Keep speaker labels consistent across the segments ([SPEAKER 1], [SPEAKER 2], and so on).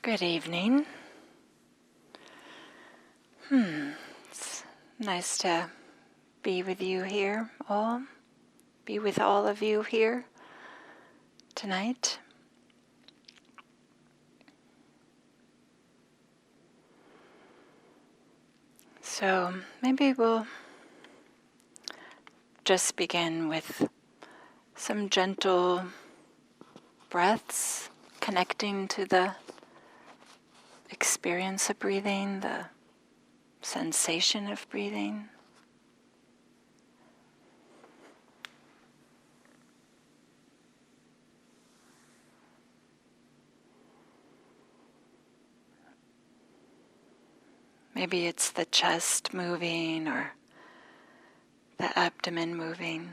[SPEAKER 1] Good evening. It's nice to be with you here, be with all of you here tonight. So maybe we'll just begin with some gentle breaths, connecting to the experience of breathing, the sensation of breathing. Maybe it's the chest moving or the abdomen moving.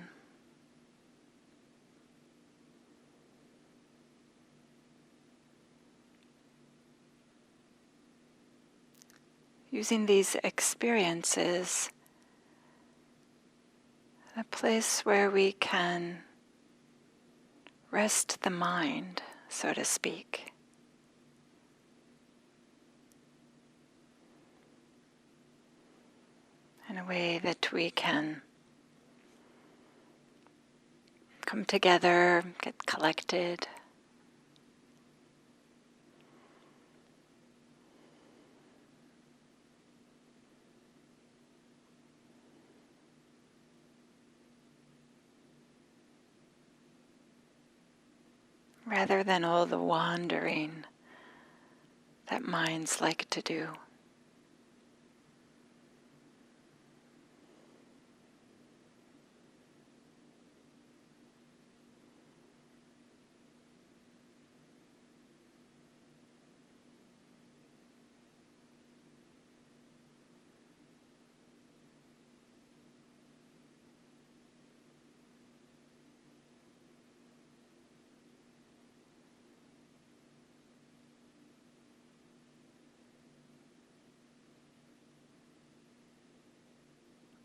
[SPEAKER 1] Using these experiences, a place where we can rest the mind, so to speak. In a way that we can come together, get collected. Rather than all the wandering that minds like to do.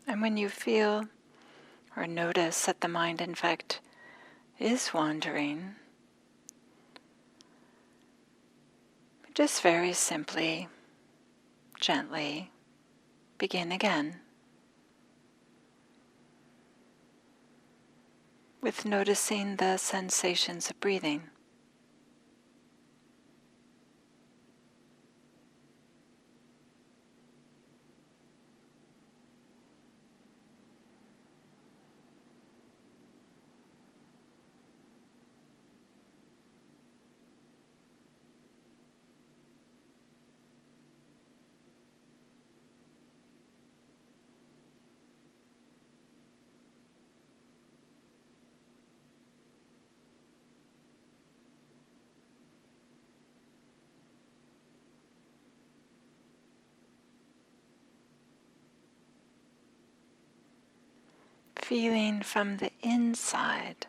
[SPEAKER 1] And when you feel or notice that the mind, in fact, is wandering, just very simply, gently begin again with noticing the sensations of breathing. Feeling from the inside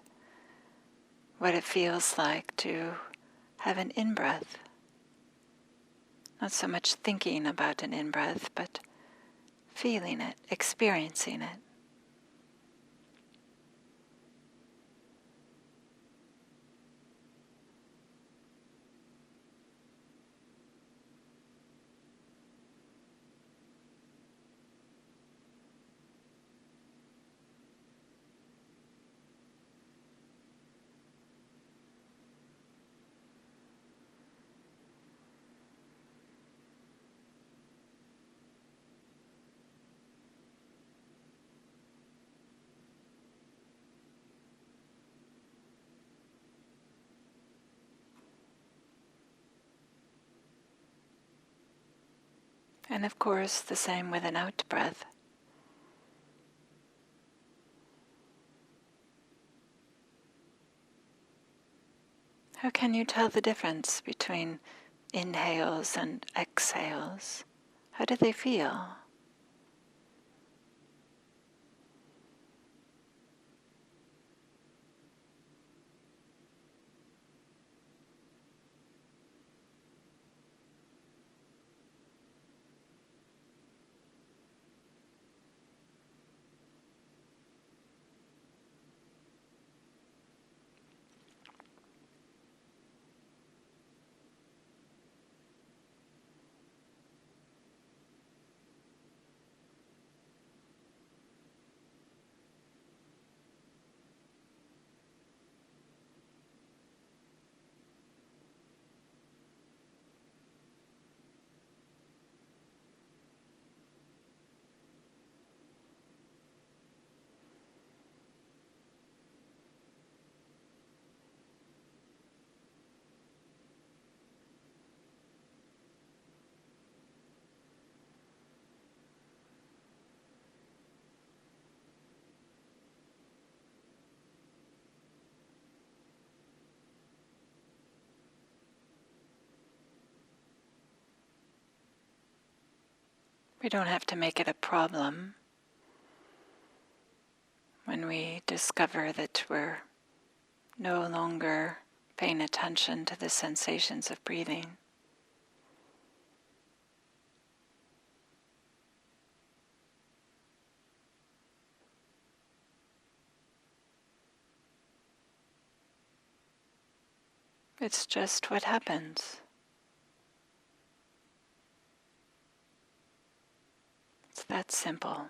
[SPEAKER 1] what it feels like to have an in-breath. Not so much thinking about an in-breath, but feeling it, experiencing it. And of course, the same with an out-breath. How can you tell the difference between inhales and exhales? How do they feel? We don't have to make it a problem when we discover that we're no longer paying attention to the sensations of breathing. It's just what happens. It's that simple.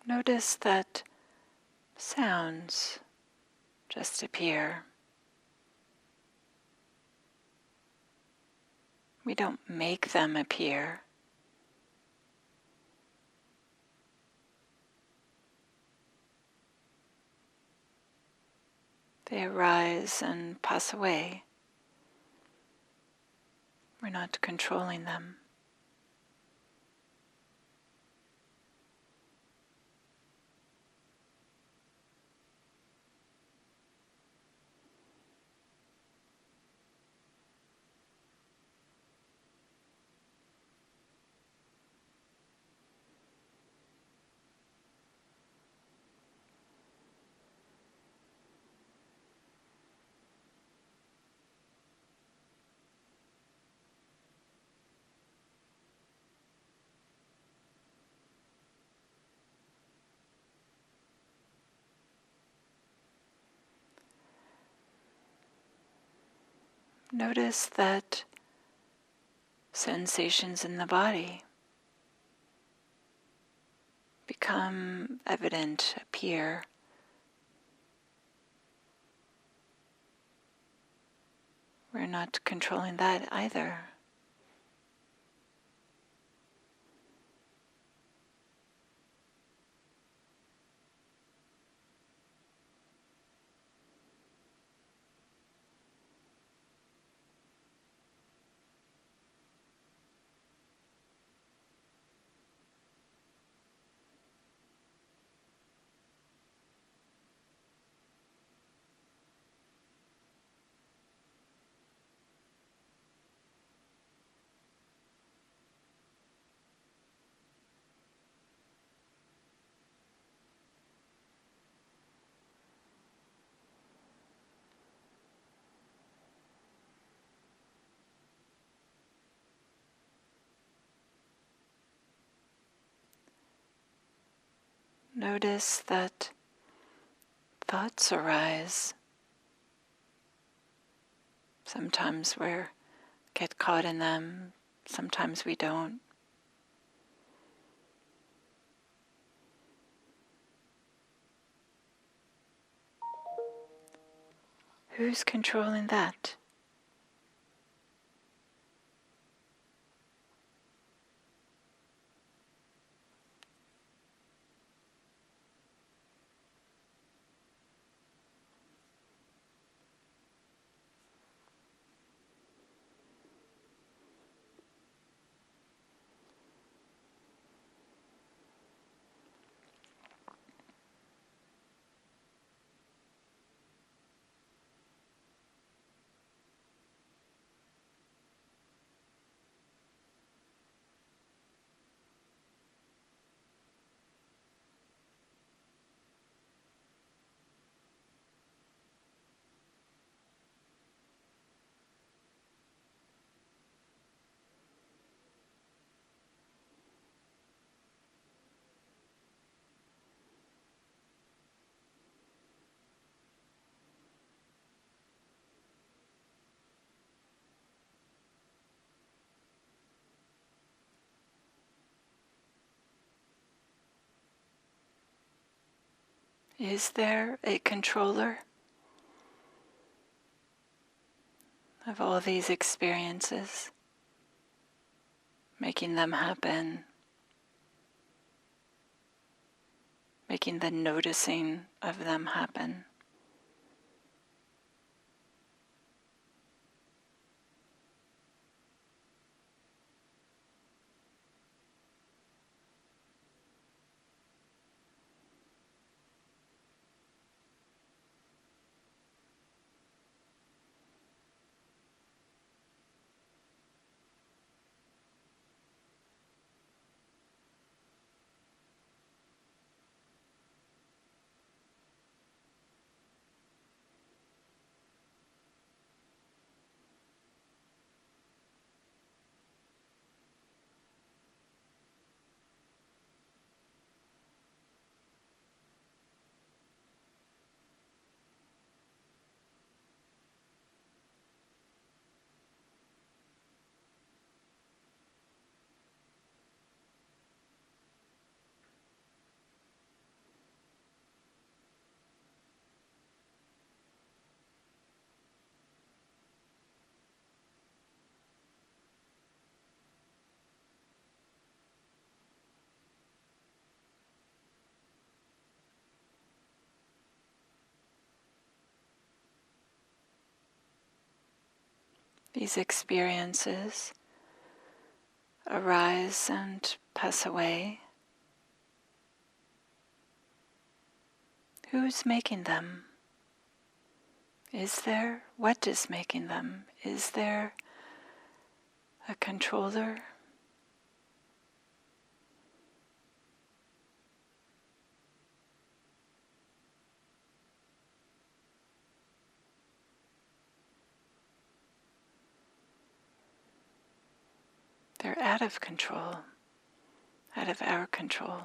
[SPEAKER 1] Notice that sounds just appear. We don't make them appear. They arise and pass away. We're not controlling them. Notice that sensations in the body become evident, appear. We're not controlling that either. Notice that thoughts arise. Sometimes we get caught in them, sometimes we don't. Who's controlling that? Is there a controller of all these experiences, making them happen, making the noticing of them happen? These experiences arise and pass away. Who's making them? Is there? What is making them? Is there a controller? They're out of control, out of our control.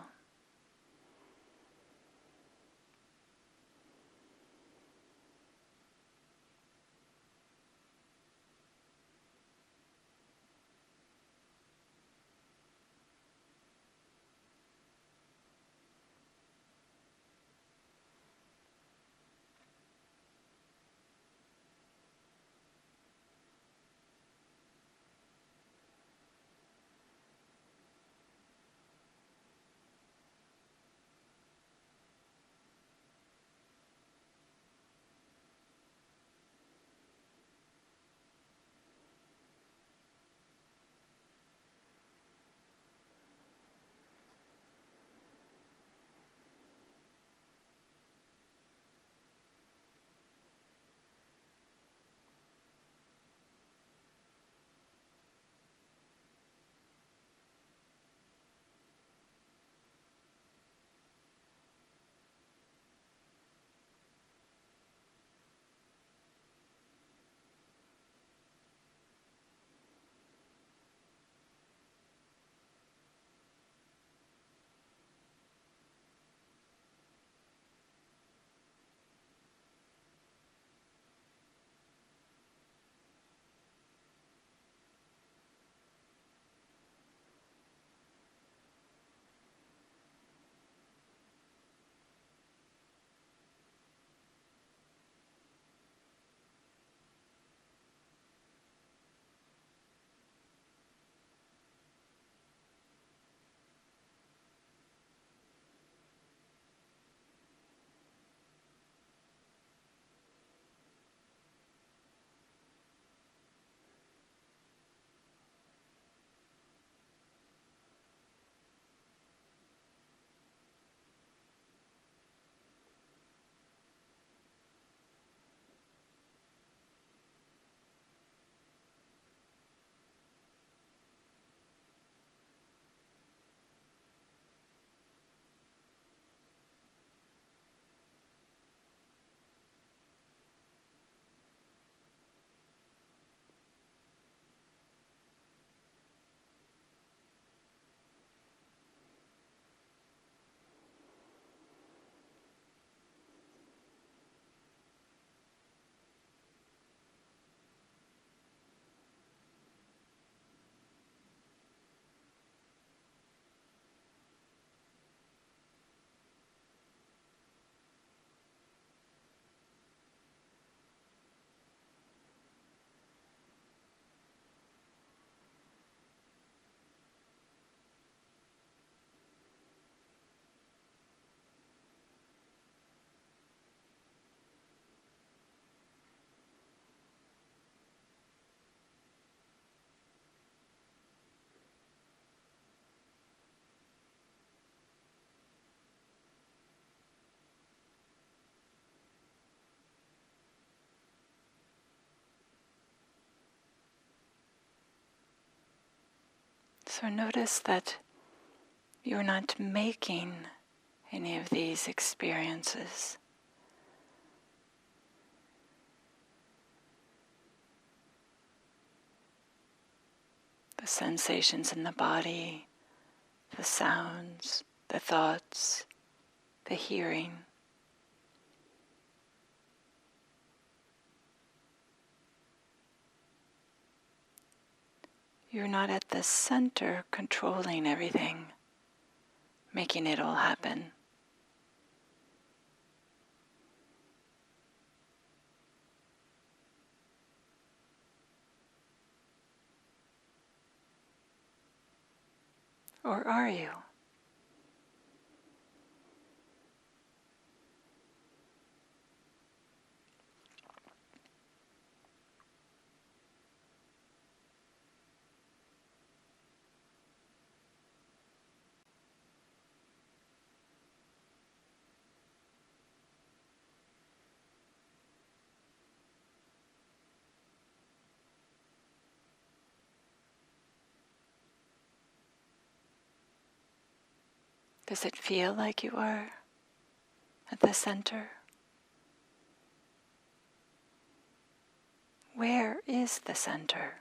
[SPEAKER 1] So notice that you're not making any of these experiences. The sensations in the body, the sounds, the thoughts, the hearing. You're not at the center controlling everything, making it all happen. Or are you? Does it feel like you are at the center? Where is the center?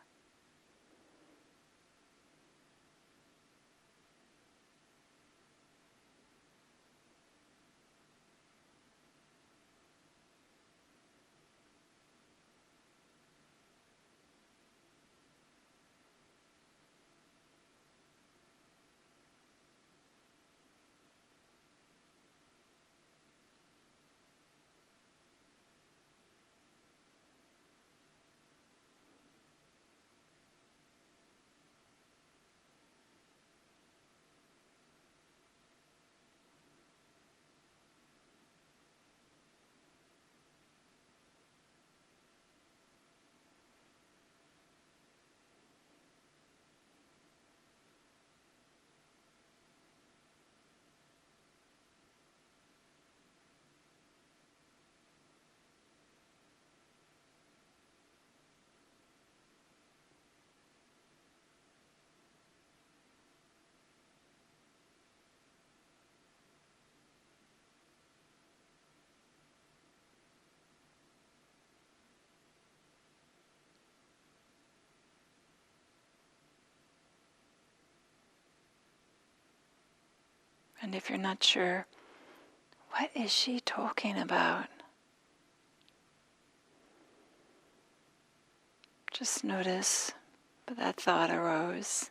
[SPEAKER 1] And if you're not sure, what is she talking about? Just notice that thought arose.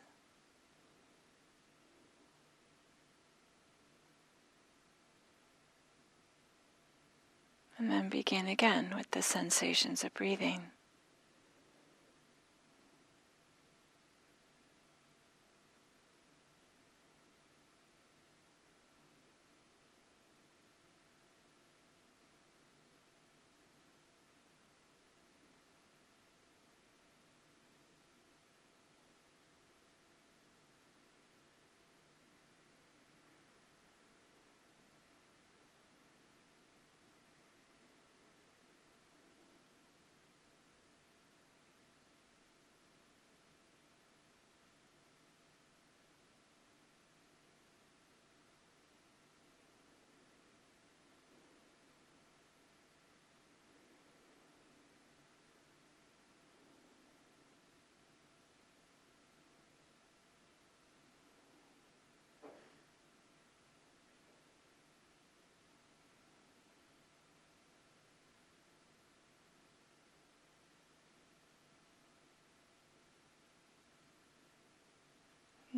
[SPEAKER 1] And then begin again with the sensations of breathing.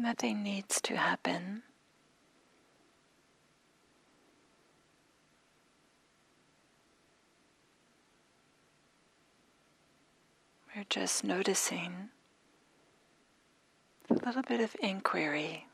[SPEAKER 1] Nothing needs to happen. We're just noticing a little bit of inquiry.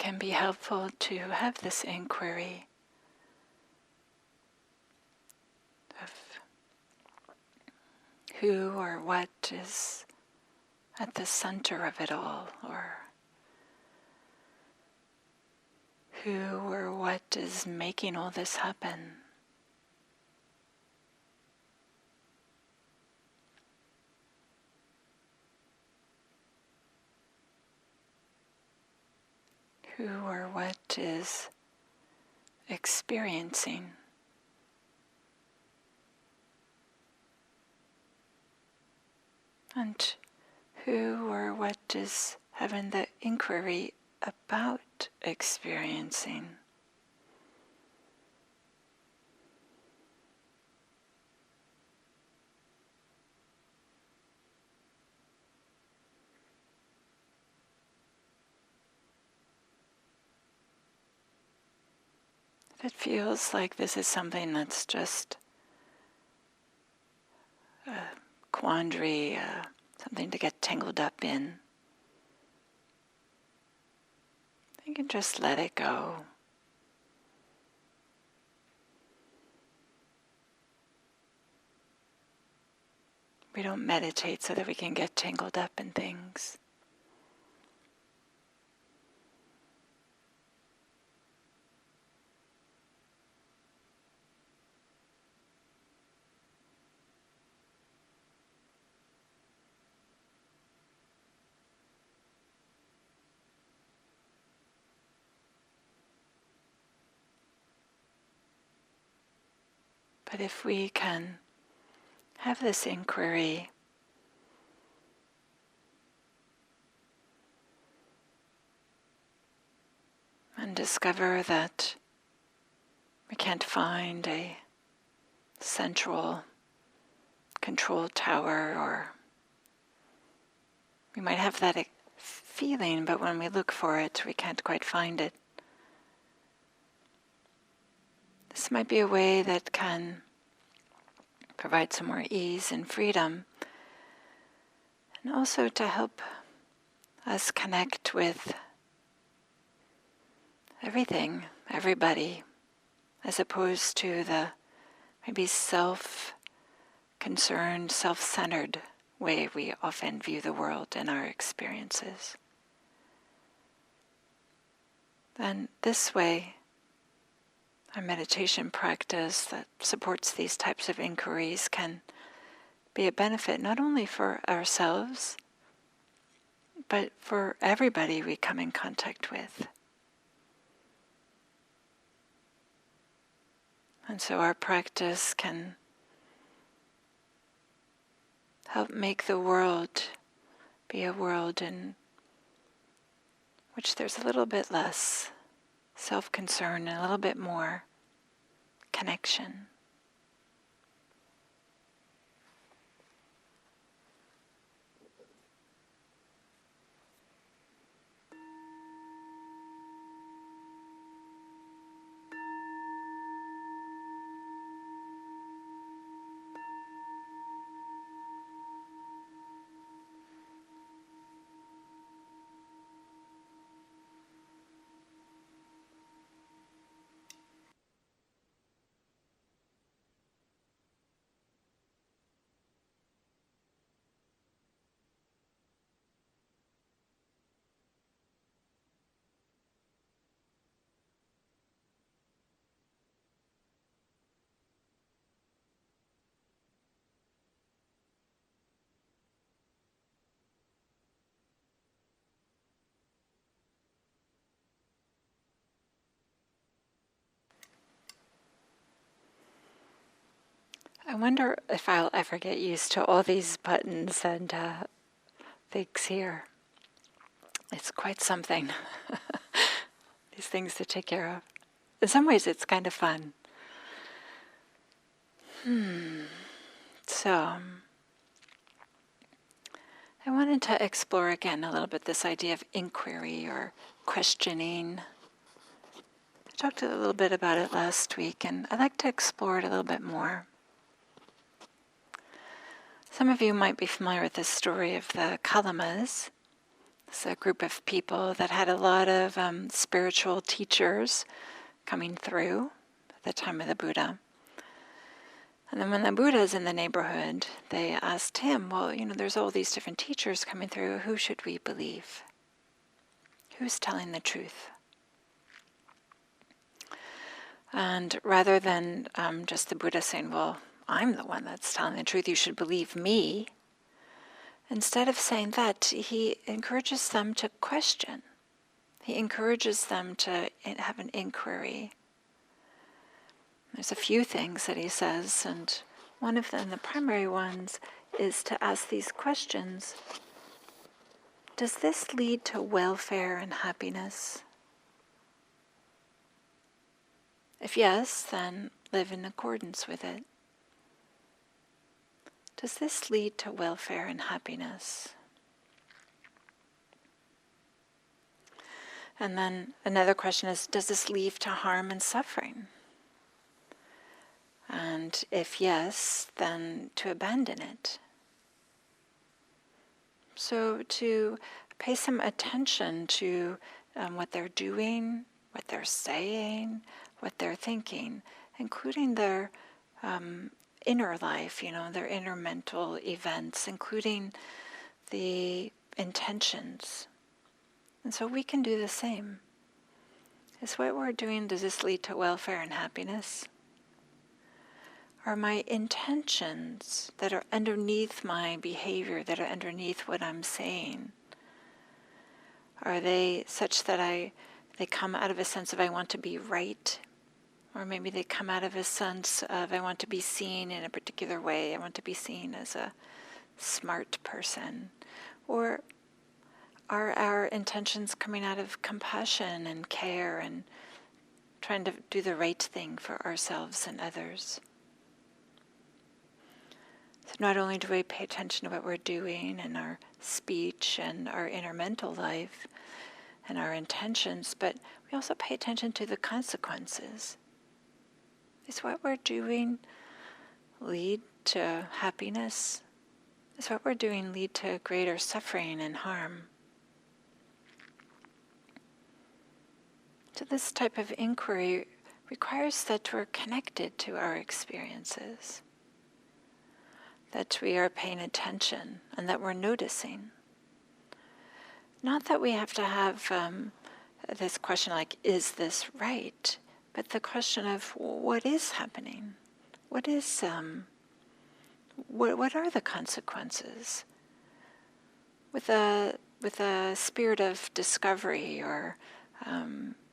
[SPEAKER 1] can be helpful to have this inquiry of who or what is at the center of it all, or who or what is making all this happen. Who or what is experiencing. And who or what is having the inquiry about experiencing. If it feels like this is something that's just a quandary, something to get tangled up in, you can just let it go. We don't meditate so that we can get tangled up in things. But if we can have this inquiry and discover that we can't find a central control tower, or we might have that feeling, but when we look for it, we can't quite find it. This might be a way that can provide some more ease and freedom, and also to help us connect with everything, everybody, as opposed to the maybe self-concerned, self-centered way we often view the world and our experiences. And this way, our meditation practice that supports these types of inquiries can be a benefit not only for ourselves, but for everybody we come in contact with. And so our practice can help make the world be a world in which there's a little bit less self-concern and a little bit more connection. I wonder if I'll ever get used to all these buttons and things here. It's quite something, these things to take care of. In some ways it's kind of fun. So, I wanted to explore again a little bit this idea of inquiry or questioning. I talked a little bit about it last week, and I'd like to explore it a little bit more. Some of you might be familiar with the story of the Kalamas, It's a group of people that had a lot of spiritual teachers coming through at the time of the Buddha. And then when the Buddha's in the neighborhood, they asked him, well, there's all these different teachers coming through. Who should we believe? Who's telling the truth? And rather than just the Buddha saying, well, I'm the one that's telling the truth, you should believe me, instead of saying that, he encourages them to question. He encourages them to have an inquiry. There's a few things that he says, and one of them, the primary ones, is to ask these questions. Does this lead to welfare and happiness? If yes, then live in accordance with it. Does this lead to welfare and happiness? And then another question is, does this lead to harm and suffering? And if yes, then to abandon it. So to pay some attention to what they're doing, what they're saying, what they're thinking, including their inner life, their inner mental events, including the intentions. And so we can do the same. Is what we're doing, does this lead to welfare and happiness? Are my intentions that are underneath my behavior, that are underneath what I'm saying, are they such that they come out of a sense of I want to be right? Or maybe they come out of a sense of I want to be seen in a particular way. I want to be seen as a smart person. Or are our intentions coming out of compassion and care and trying to do the right thing for ourselves and others? So not only do we pay attention to what we're doing in our speech and our inner mental life and our intentions, but we also pay attention to the consequences. Is what we're doing lead to happiness? Is what we're doing lead to greater suffering and harm? So this type of inquiry requires that we're connected to our experiences, that we are paying attention and that we're noticing. Not that we have to have this question like, is this right? But the question of what is happening? What is what are the consequences? With a spirit of discovery, or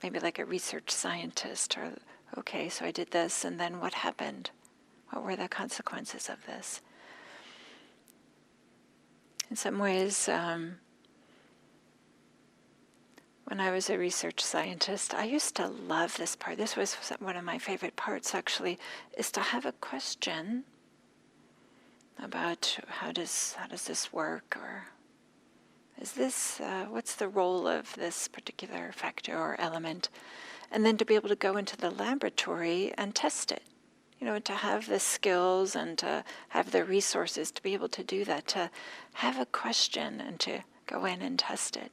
[SPEAKER 1] maybe like a research scientist, or okay, so I did this, and then what happened? What were the consequences of this? In some ways, when I was a research scientist, I used to love this part. This was one of my favorite parts, actually, is to have a question about how does this work, or is this, what's the role of this particular factor or element, and then to be able to go into the laboratory and test it. To have the skills and to have the resources to be able to do that, to have a question and to go in and test it.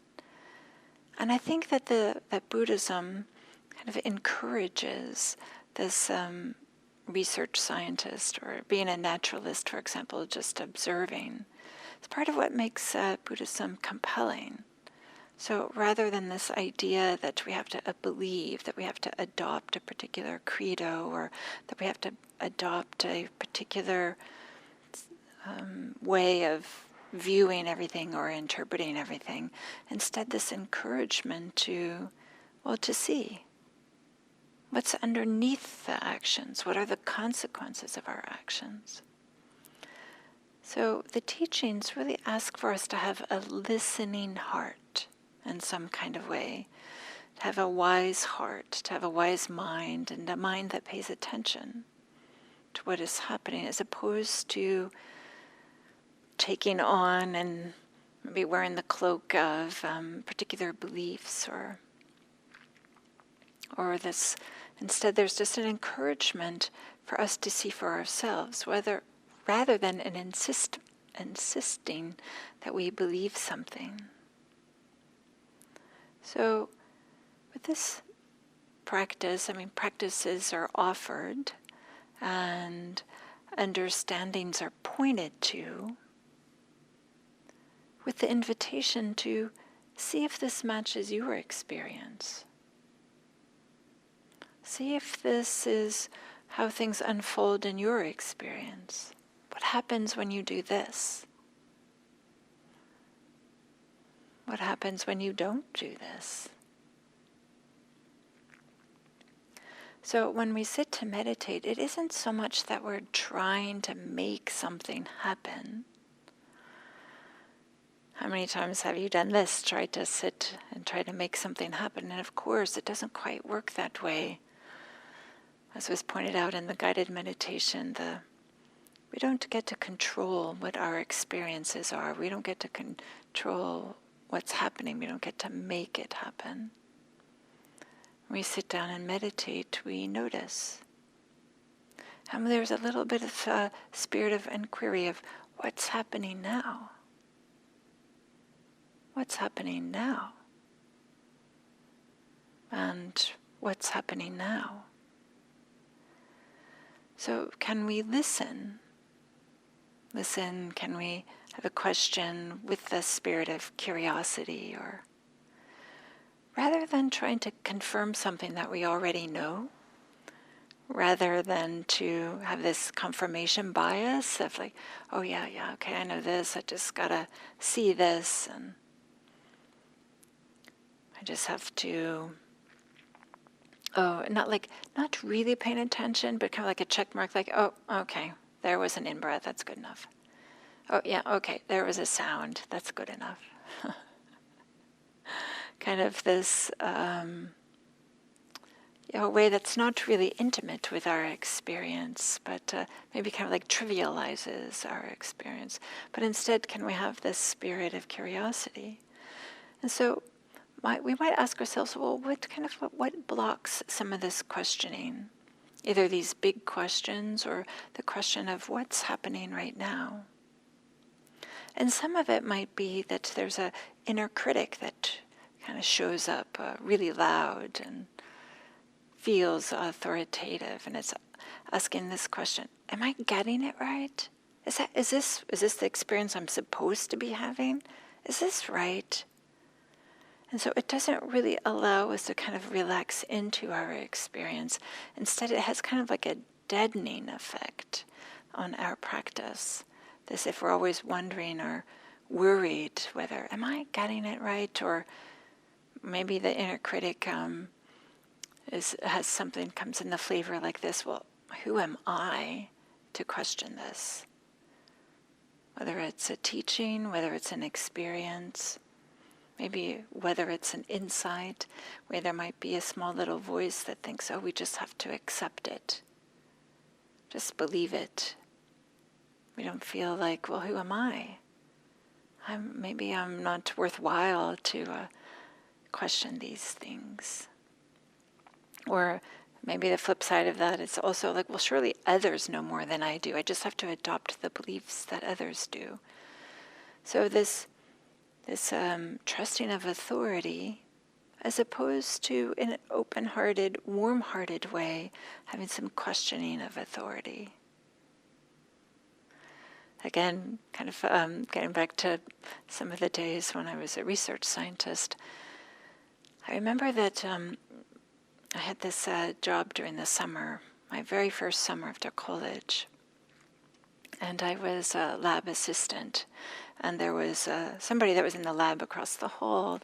[SPEAKER 1] And I think that that Buddhism kind of encourages this research scientist, or being a naturalist, for example, just observing. It's part of what makes Buddhism compelling. So rather than this idea that we have to believe, that we have to adopt a particular credo, or that we have to adopt a particular way of viewing everything or interpreting everything, instead this encouragement to see what's underneath the actions, what are the consequences of our actions. So the teachings really ask for us to have a listening heart in some kind of way, to have a wise heart, to have a wise mind, and a mind that pays attention to what is happening, as opposed to taking on and maybe wearing the cloak of particular beliefs, or this. Instead, there's just an encouragement for us to see for ourselves, rather than an insisting that we believe something. So with this practice, practices are offered and understandings are pointed to with the invitation to see if this matches your experience. See if this is how things unfold in your experience. What happens when you do this? What happens when you don't do this? So when we sit to meditate, it isn't so much that we're trying to make something happen. How many times have you done this? Tried to sit and try to make something happen. And of course, it doesn't quite work that way. As was pointed out in the guided meditation, we don't get to control what our experiences are. We don't get to control what's happening. We don't get to make it happen. When we sit down and meditate, we notice. And there's a little bit of a spirit of inquiry of what's happening now. What's happening now? And what's happening now? So can we listen? Listen, can we have a question with the spirit of curiosity, or rather than trying to confirm something that we already know, rather than to have this confirmation bias of like, oh yeah, okay, I know this, I just gotta see this, and I just have to, not really paying attention, but kind of like a check mark, like, oh, okay, there was an in-breath, that's good enough. Oh yeah, okay, there was a sound, that's good enough. Kind of this way that's not really intimate with our experience, but maybe kind of like trivializes our experience. But instead, can we have this spirit of curiosity? And so we might ask ourselves, well, what blocks some of this questioning? Either these big questions or the question of what's happening right now. And some of it might be that there's an inner critic that kind of shows up really loud and feels authoritative, and it's asking this question: am I getting it right? Is this the experience I'm supposed to be having? Is this right? And so it doesn't really allow us to kind of relax into our experience. Instead, it has kind of like a deadening effect on our practice. This, if we're always wondering or worried whether, am I getting it right? Or maybe the inner critic comes in the flavor like this: well, who am I to question this? Whether it's a teaching, whether it's an experience, maybe whether it's an insight, where there might be a small little voice that thinks, oh, we just have to accept it. Just believe it. We don't feel like, well, who am I? Maybe I'm not worthwhile to question these things. Or maybe the flip side of that is also like, well, surely others know more than I do. I just have to adopt the beliefs that others do. So this trusting of authority, as opposed to in an open-hearted, warm-hearted way, having some questioning of authority. Again, kind of getting back to some of the days when I was a research scientist, I remember that I had this job during the summer, my very first summer after college, and I was a lab assistant, and there was somebody that was in the lab across the hall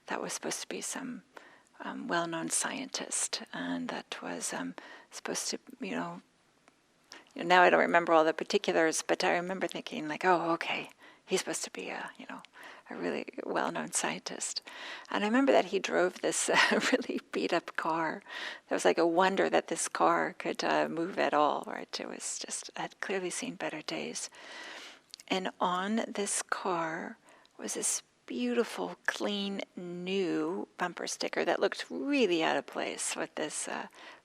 [SPEAKER 1] that was supposed to be some well-known scientist, and that was supposed to, now I don't remember all the particulars, but I remember thinking like, oh, okay, he's supposed to be a really well-known scientist. And I remember that he drove this really beat-up car. There was like a wonder that this car could move at all, right? It was just, I had clearly seen better days. And on this car was this beautiful, clean, new bumper sticker that looked really out of place with this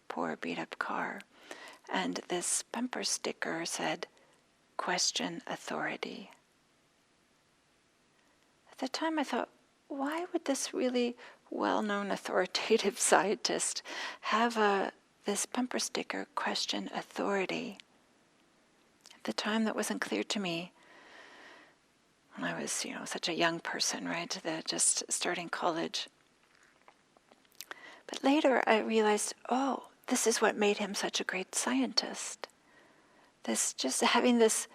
[SPEAKER 1] poor beat-up car. And this bumper sticker said, "Question authority." At the time I thought, why would this really well-known authoritative scientists have this bumper sticker, question authority. At the time, that wasn't clear to me when I was, such a young person, right, just starting college. But later I realized, this is what made him such a great scientist. This just having this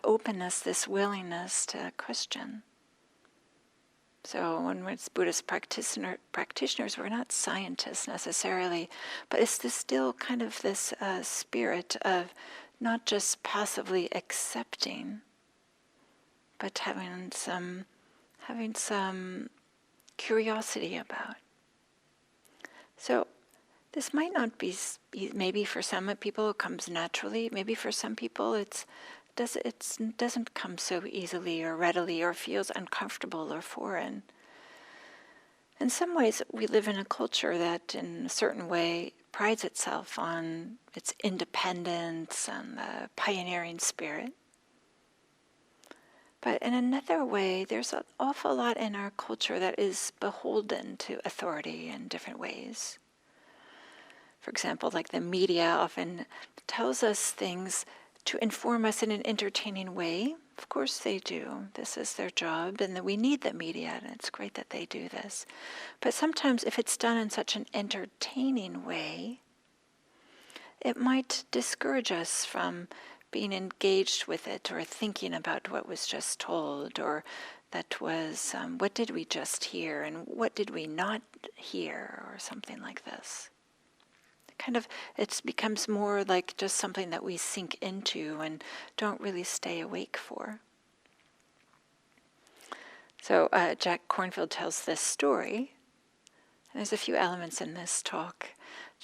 [SPEAKER 1] openness, this willingness to question. So when we're Buddhist practitioners, we're not scientists necessarily, but it's still kind of this spirit of not just passively accepting, but having some curiosity about. So this might not be, maybe for some people it comes naturally, maybe for some people it doesn't come so easily or readily or feels uncomfortable or foreign. In some ways, we live in a culture that in a certain way prides itself on its independence and the pioneering spirit. But in another way, there's an awful lot in our culture that is beholden to authority in different ways. For example, like the media often tells us things to inform us in an entertaining way. Of course they do. This is their job, and we need the media, and it's great that they do this. But sometimes if it's done in such an entertaining way, it might discourage us from being engaged with it or thinking about what was just told, or that was, what did we just hear and what did we not hear, or something like this. It becomes more like just something that we sink into and don't really stay awake for. So Jack Kornfield tells this story. There's a few elements in this talk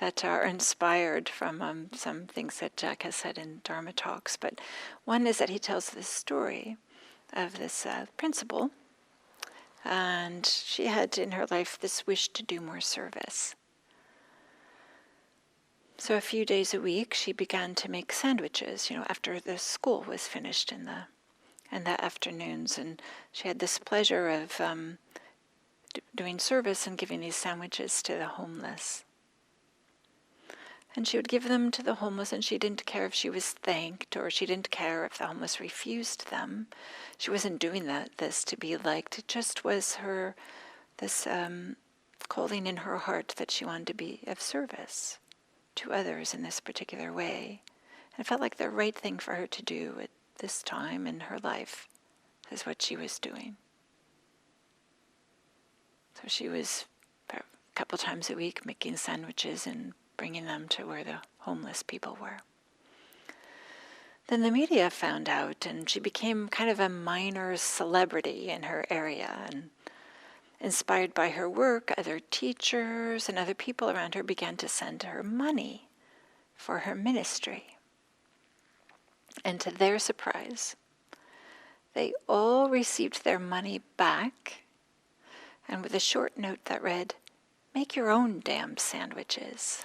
[SPEAKER 1] that are inspired from some things that Jack has said in Dharma talks. But one is that he tells this story of this principal, and she had in her life this wish to do more service. So a few days a week, she began to make sandwiches, after the school was finished in the afternoons. And she had this pleasure of doing service and giving these sandwiches to the homeless. And she would give them to the homeless, and she didn't care if she was thanked, or she didn't care if the homeless refused them. She wasn't doing this to be liked. It just was this calling in her heart that she wanted to be of service to others in this particular way. And it felt like the right thing for her to do at this time in her life is what she was doing. So she was a couple times a week making sandwiches and bringing them to where the homeless people were. Then the media found out, and she became kind of a minor celebrity in her area. And inspired by her work, other teachers and other people around her began to send her money for her ministry. And to their surprise, they all received their money back, and with a short note that read, "Make your own damn sandwiches."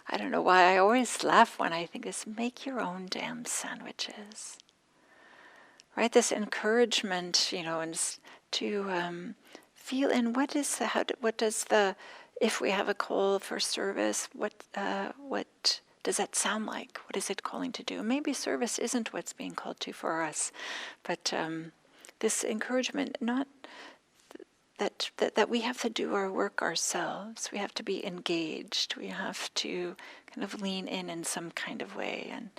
[SPEAKER 1] I don't know why I always laugh when I think this, make your own damn sandwiches. Right, this encouragement, and to feel in what does if we have a call for service, what does that sound like? What is it calling to do? Maybe service isn't what's being called to for us, but this encouragement, not that we have to do our work ourselves. We have to be engaged. We have to kind of lean in some kind of way, and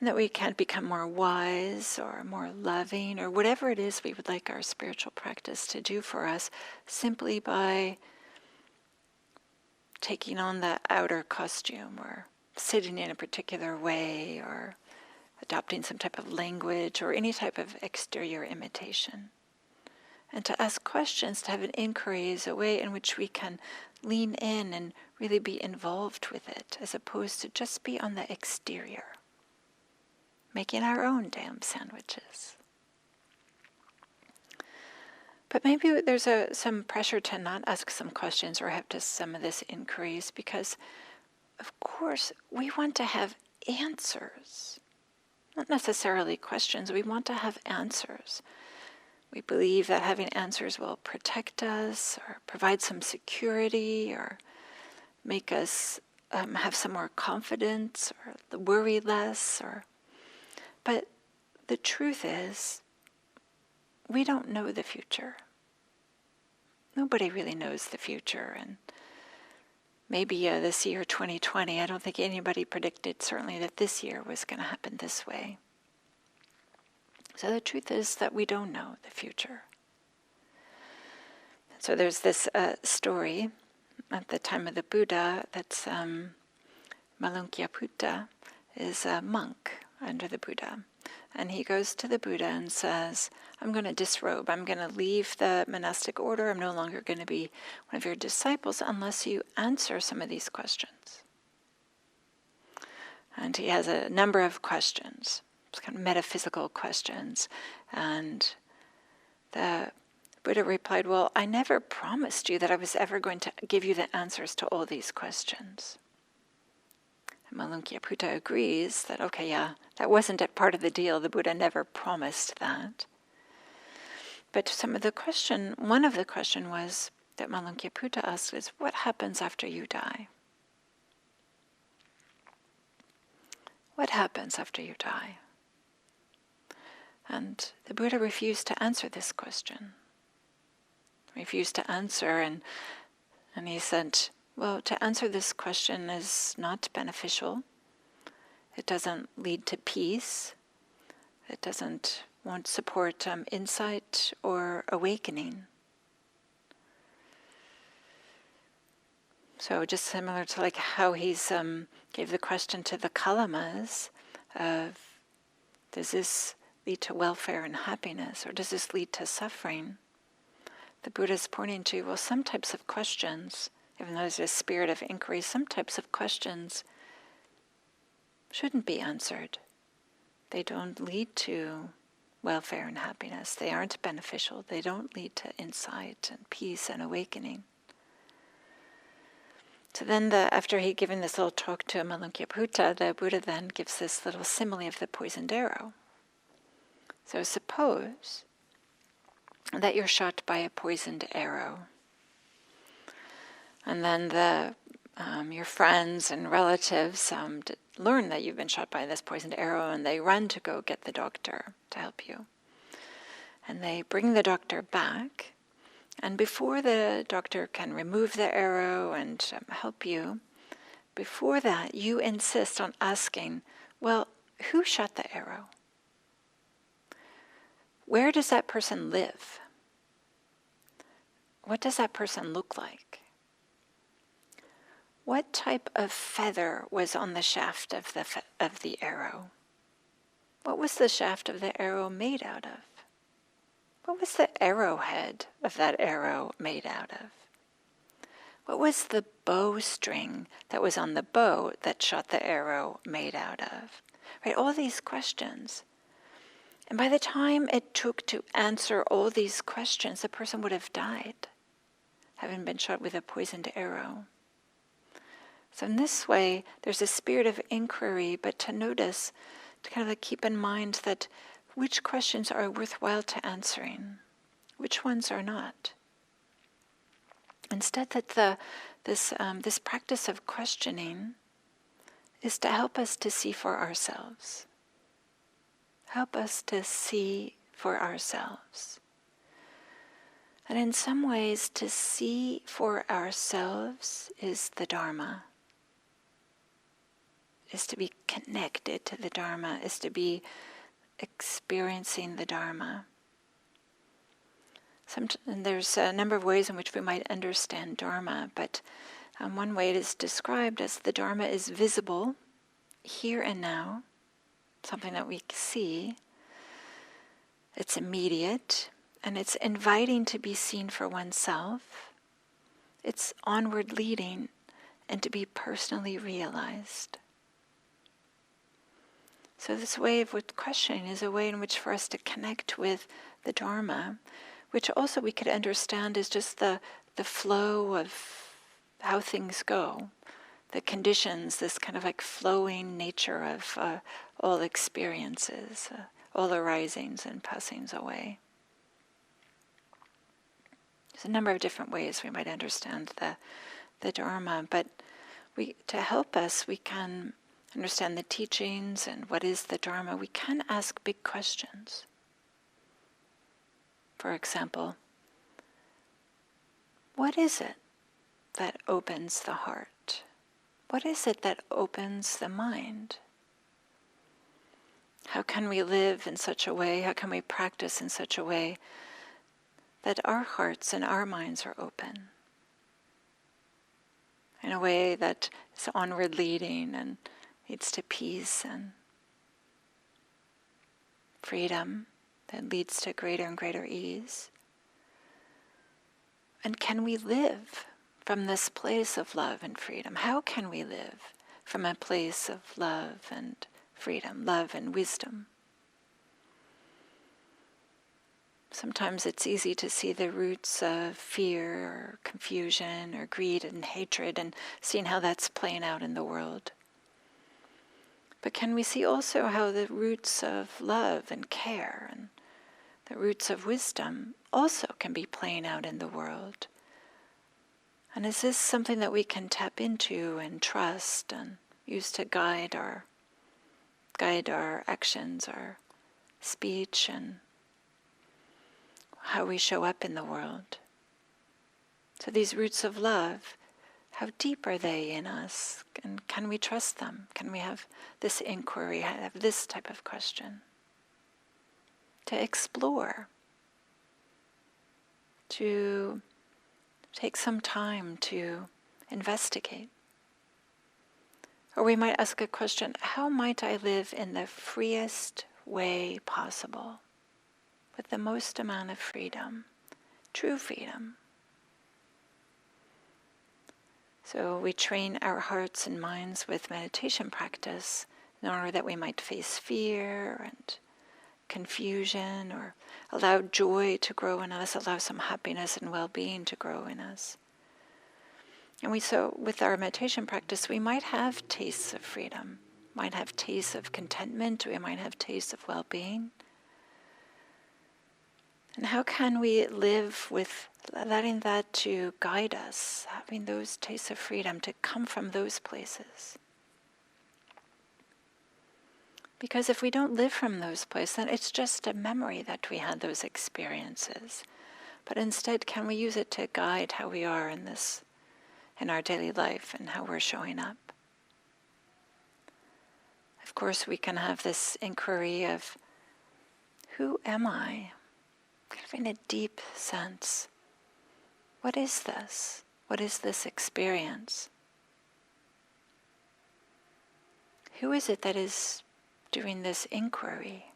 [SPEAKER 1] that we can become more wise or more loving or whatever it is we would like our spiritual practice to do for us, simply by taking on the outer costume or sitting in a particular way or adopting some type of language or any type of exterior imitation. And to ask questions, to have an inquiry, is a way in which we can lean in and really be involved with it, as opposed to just be on the exterior, making our own damn sandwiches. But maybe there's some pressure to not ask some questions or have just some of this inquiries, because, of course, we want to have answers. Not necessarily questions, we want to have answers. We believe that having answers will protect us or provide some security or make us have some more confidence or worry less. But the truth is, we don't know the future. Nobody really knows the future. And maybe this year, 2020, I don't think anybody predicted certainly that this year was going to happen this way. So the truth is that we don't know the future. So there's this story at the time of the Buddha that's Malunkyaputta is a monk under the Buddha. And he goes to the Buddha and says, I'm going to disrobe. I'm going to leave the monastic order. I'm no longer going to be one of your disciples unless you answer some of these questions. And he has a number of questions. It's kind of metaphysical questions. And the Buddha replied, well, I never promised you that I was ever going to give you the answers to all these questions. And Malunkyaputta agrees that, okay, yeah, that wasn't a part of the deal. The Buddha never promised that. But one of the question was that Malunkyaputta asked is, what happens after you die? What happens after you die? And the Buddha refused to answer this question. Refused to answer, and he said, well, to answer this question is not beneficial. It doesn't lead to peace. It won't support insight or awakening. So just similar to like how he's gave the question to the Kalamas of, does this lead to welfare and happiness, or does this lead to suffering? The Buddha is pointing to, well, some types of questions, even though there's a spirit of inquiry, some types of questions shouldn't be answered. They don't lead to welfare and happiness. They aren't beneficial. They don't lead to insight and peace and awakening. So then after he'd given this little talk to Malunkyaputta, the Buddha then gives this little simile of the poisoned arrow. So suppose that you're shot by a poisoned arrow. And then your friends and relatives learn that you've been shot by this poisoned arrow, and they run to go get the doctor to help you. And they bring the doctor back, and before the doctor can remove the arrow and help you, before that you insist on asking, well, who shot the arrow? Where does that person live? What does that person look like? What type of feather was on the shaft of the arrow? What was the shaft of the arrow made out of? What was the arrowhead of that arrow made out of? What was the bowstring that was on the bow that shot the arrow made out of? Right, all these questions. And by the time it took to answer all these questions, the person would have died, having been shot with a poisoned arrow. So in this way, there's a spirit of inquiry, but to notice, to kind of like keep in mind that which questions are worthwhile to answering, which ones are not. Instead, that this practice of questioning is to help us to see for ourselves. Help us to see for ourselves. And in some ways, to see for ourselves is the Dharma. Is to be connected to the Dharma, is to be experiencing the Dharma. And there's a number of ways in which we might understand Dharma, but one way it is described as the Dharma is visible here and now, something that we see. It's immediate, and it's inviting to be seen for oneself. It's onward leading and to be personally realized. So this way of questioning is a way in which for us to connect with the Dharma, which also we could understand as just the flow of how things go, the conditions, this kind of like flowing nature of all experiences, all arisings and passings away. There's a number of different ways we might understand the Dharma, but to help us, we can understand the teachings and what is the Dharma. We can ask big questions. For example, what is it that opens the heart? What is it that opens the mind? How can we live in such a way, how can we practice in such a way that our hearts and our minds are open? In a way that is onward leading and leads to peace and freedom, that leads to greater and greater ease. And can we live from this place of love and freedom? How can we live from a place of love and freedom, love and wisdom? Sometimes it's easy to see the roots of fear or confusion or greed and hatred and seeing how that's playing out in the world. But can we see also how the roots of love and care and the roots of wisdom also can be playing out in the world? And is this something that we can tap into and trust and use to guide our actions, our speech, and how we show up in the world? So these roots of love, how deep are they in us? And can we trust them? Can we have this inquiry, have this type of question? To explore, to take some time to investigate. Or we might ask a question, how might I live in the freest way possible, with the most amount of freedom, true freedom? So we train our hearts and minds with meditation practice in order that we might face fear and confusion, or allow joy to grow in us, allow some happiness and well-being to grow in us. And with our meditation practice, we might have tastes of freedom, might have tastes of contentment, we might have tastes of well-being. And how can we live with letting that to guide us, having those tastes of freedom to come from those places? Because if we don't live from those places, then it's just a memory that we had those experiences. But instead, can we use it to guide how we are in our daily life and how we're showing up? Of course, we can have this inquiry of, who am I? Kind of in a deep sense. What is this? What is this experience? Who is it that is doing this inquiry?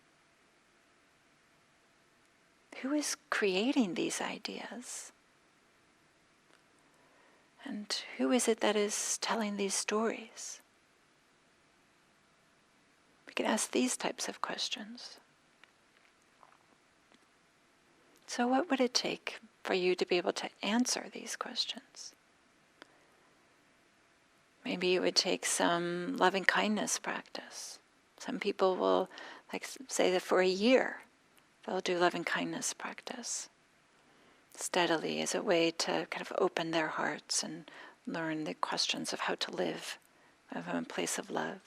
[SPEAKER 1] Who is creating these ideas? And who is it that is telling these stories? We can ask these types of questions. So what would it take for you to be able to answer these questions? Maybe it would take some loving kindness practice. Some people will say that for a year they'll do loving kindness practice steadily as a way to kind of open their hearts and learn the questions of how to live from a place of love.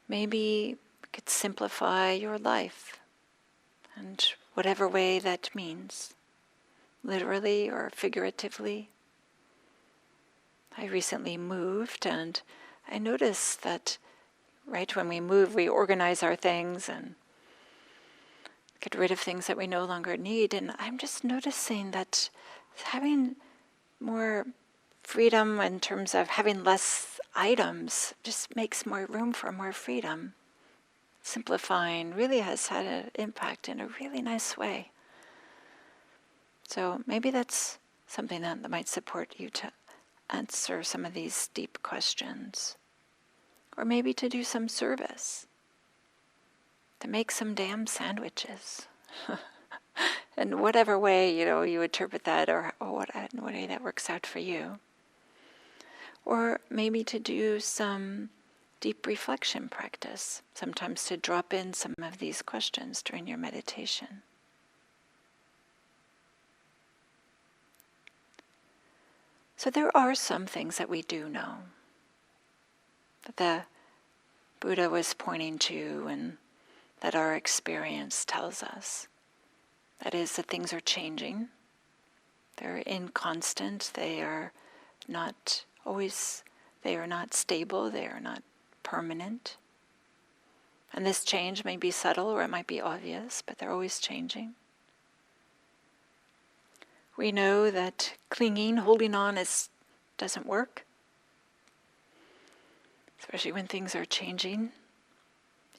[SPEAKER 1] Maybe you could simplify your life, and whatever way that means, literally or figuratively. I recently moved, and I noticed that right when we move, we organize our things and get rid of things that we no longer need. And I'm just noticing that having more freedom in terms of having less items just makes more room for more freedom. Simplifying really has had an impact in a really nice way. So maybe that's something that might support you to answer some of these deep questions. Or maybe to do some service, to make some damn sandwiches. In whatever way, you interpret that, or what way that works out for you. Or maybe to do some deep reflection practice, sometimes to drop in some of these questions during your meditation. So there are some things that we do know, that the Buddha was pointing to and that our experience tells us. That is, that things are changing. They're inconstant. They are not always, they are not stable. They are not permanent. And this change may be subtle or it might be obvious, but they're always changing. We know that clinging, holding on doesn't work, especially when things are changing.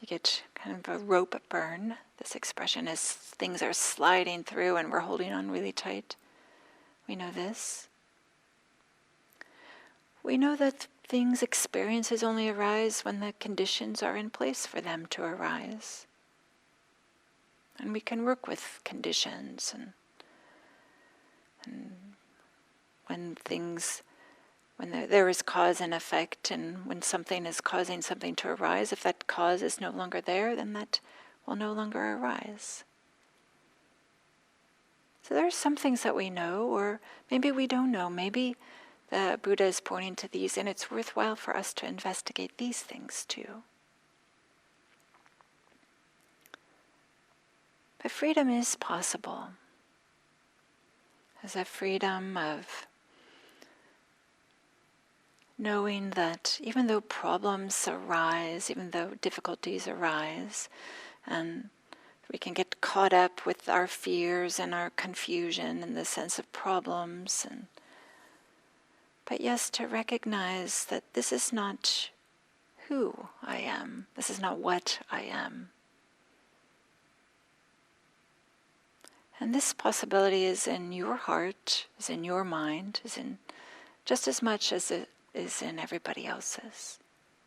[SPEAKER 1] You get kind of a rope burn. This expression is things are sliding through and we're holding on really tight. We know this. We know that experiences only arise when the conditions are in place for them to arise. And we can work with conditions and when there is cause and effect, and when something is causing something to arise, if that cause is no longer there, then that will no longer arise. So there are some things that we know, or maybe we don't know. Maybe the Buddha is pointing to these, and it's worthwhile for us to investigate these things too. But freedom is possible. There's a freedom of knowing that even though problems arise, even though difficulties arise, and we can get caught up with our fears and our confusion and the sense of problems, but yes, to recognize that this is not who I am, this is not what I am. And this possibility is in your heart, is in your mind, is in just as much as it is in everybody else's,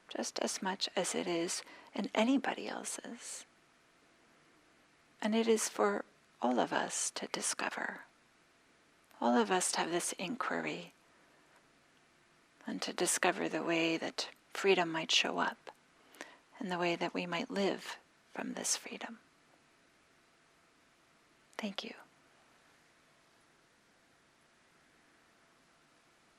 [SPEAKER 1] just as much as it is in anybody else's. And it is for all of us to discover, all of us to have this inquiry, and to discover the way that freedom might show up, and the way that we might live from this freedom. Thank you.